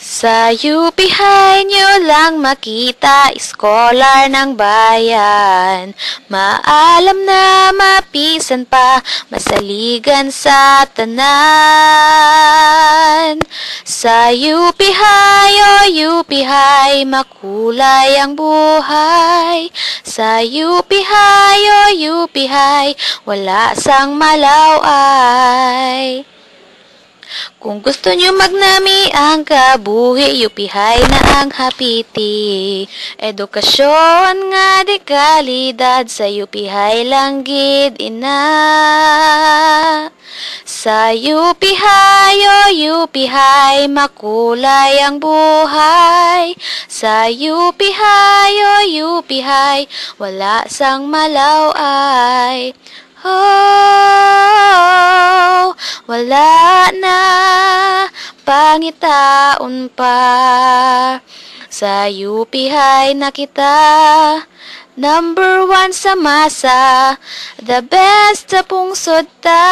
Sa UP High nyo lang makita, scholar ng bayan. Maalam na mapisan pa, masaligan sa tanan. Sa UP High, UP High, makulay ang buhay. Sa UP High, UP High, wala sang malaway. Kung gusto nyo magnami ang kabuhi, UP High na ang hapiti. Edukasyon nga di kalidad, sa UP High lang gid ina. Sa UP High, UP High, makulay ang buhay. Sa UP High, UP High, wala sang malaway. Oh, wala na pangitaon pa. Sa UP High na kita, number 1 sa masa, the best sa pungsod ta.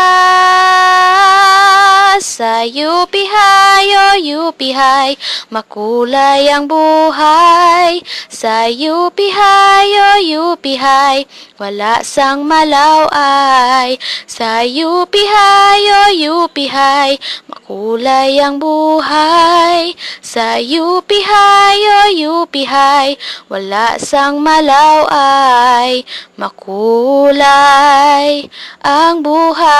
Sa UP High, UP High, makulay ang buhay. Sa UP High, UP High, wala sang malaway. Sa UP High, UP High, makulay ang buhay. Sa UP High, UP High, wala sang malaway. Makulay ang buhay.